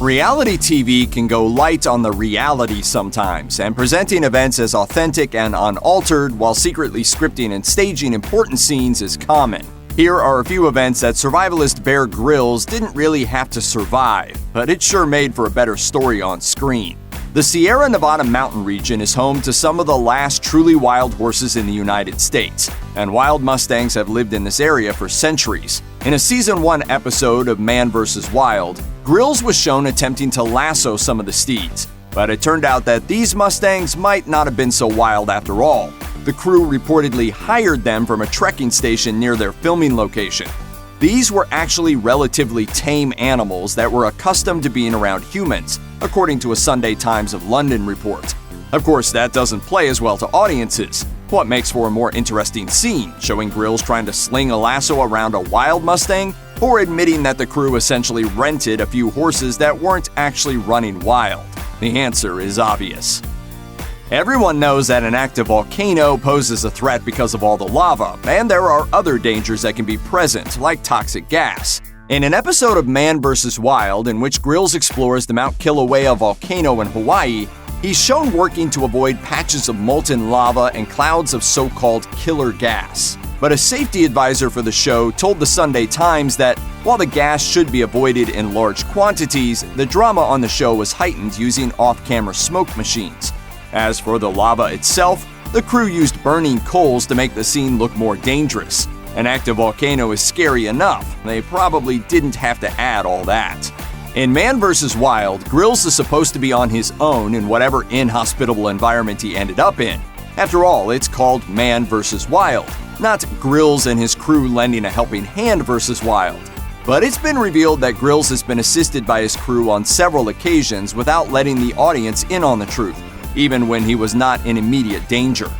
Reality TV can go light on the reality sometimes, and presenting events as authentic and unaltered while secretly scripting and staging important scenes is common. Here are a few events that survivalist Bear Grylls didn't really have to survive, but it sure made for a better story on screen. The Sierra Nevada mountain region is home to some of the last truly wild horses in the United States, and wild Mustangs have lived in this area for centuries. In a Season 1 episode of Man vs. Wild, Grylls was shown attempting to lasso some of the steeds, but it turned out that these Mustangs might not have been so wild after all. The crew reportedly hired them from a trekking station near their filming location. These were actually relatively tame animals that were accustomed to being around humans, according to a Sunday Times of London report. Of course, that doesn't play as well to audiences. What makes for a more interesting scene, showing Grylls trying to sling a lasso around a wild Mustang, or admitting that the crew essentially rented a few horses that weren't actually running wild? The answer is obvious. Everyone knows that an active volcano poses a threat because of all the lava, and there are other dangers that can be present, like toxic gas. In an episode of Man vs. Wild, in which Grylls explores the Mount Kilauea volcano in Hawaii, he's shown working to avoid patches of molten lava and clouds of so-called killer gas. But a safety advisor for the show told the Sunday Times that while the gas should be avoided in large quantities, the drama on the show was heightened using off-camera smoke machines. As for the lava itself, the crew used burning coals to make the scene look more dangerous. An active volcano is scary enough, they probably didn't have to add all that. In Man vs. Wild, Grylls is supposed to be on his own in whatever inhospitable environment he ended up in. After all, it's called Man vs. Wild, not Grylls and his crew lending a helping hand versus Wild. But it's been revealed that Grylls has been assisted by his crew on several occasions without letting the audience in on the truth, even when he was not in immediate danger.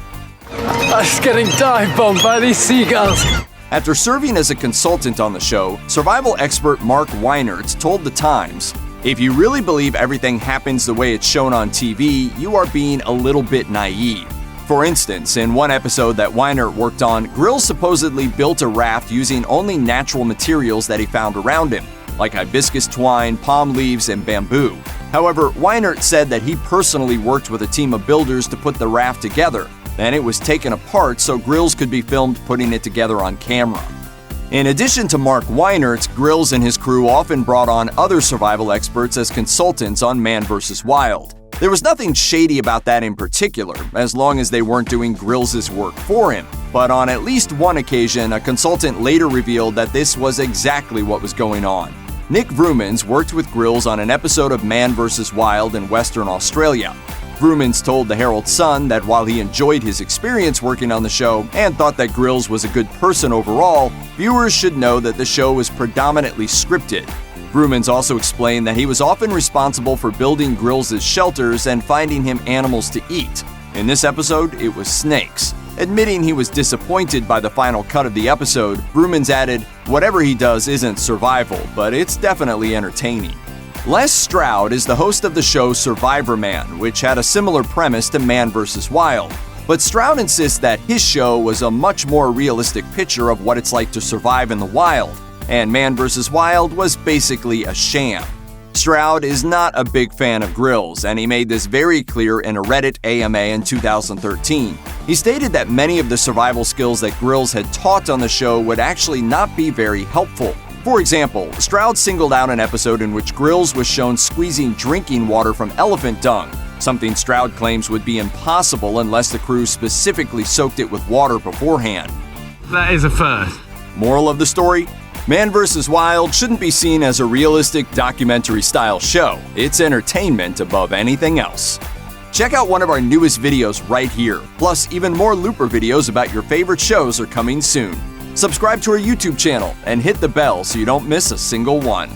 I was getting dive bombed by these seagulls. After serving as a consultant on the show, survival expert Mark Weinert told The Times, "If you really believe everything happens the way it's shown on TV, you are being a little bit naive." For instance, in one episode that Weinert worked on, Grylls supposedly built a raft using only natural materials that he found around him, like hibiscus twine, palm leaves, and bamboo. However, Weinert said that he personally worked with a team of builders to put the raft together. Then it was taken apart so Grylls could be filmed putting it together on camera. In addition to Mark Weinert, Grylls and his crew often brought on other survival experts as consultants on Man vs. Wild. There was nothing shady about that in particular, as long as they weren't doing Grylls' work for him. But on at least one occasion, a consultant later revealed that this was exactly what was going on. Nick Vrumans worked with Grylls on an episode of Man vs. Wild in Western Australia. Vrumans told the Herald Sun that while he enjoyed his experience working on the show and thought that Grylls was a good person overall, viewers should know that the show was predominantly scripted. Vrumans also explained that he was often responsible for building Grylls' shelters and finding him animals to eat. In this episode, it was snakes. Admitting he was disappointed by the final cut of the episode, Vrumans added, "Whatever he does isn't survival, but it's definitely entertaining." Les Stroud is the host of the show Survivor Man, which had a similar premise to Man vs. Wild. But Stroud insists that his show was a much more realistic picture of what it's like to survive in the wild, and Man vs. Wild was basically a sham. Stroud is not a big fan of Grylls, and he made this very clear in a Reddit AMA in 2013. He stated that many of the survival skills that Grylls had taught on the show would actually not be very helpful. For example, Stroud singled out an episode in which Grylls was shown squeezing drinking water from elephant dung, something Stroud claims would be impossible unless the crew specifically soaked it with water beforehand. That is a first. Moral of the story? Man vs. Wild shouldn't be seen as a realistic documentary-style show. It's entertainment above anything else. Check out one of our newest videos right here. Plus, even more Looper videos about your favorite shows are coming soon. Subscribe to our YouTube channel and hit the bell so you don't miss a single one.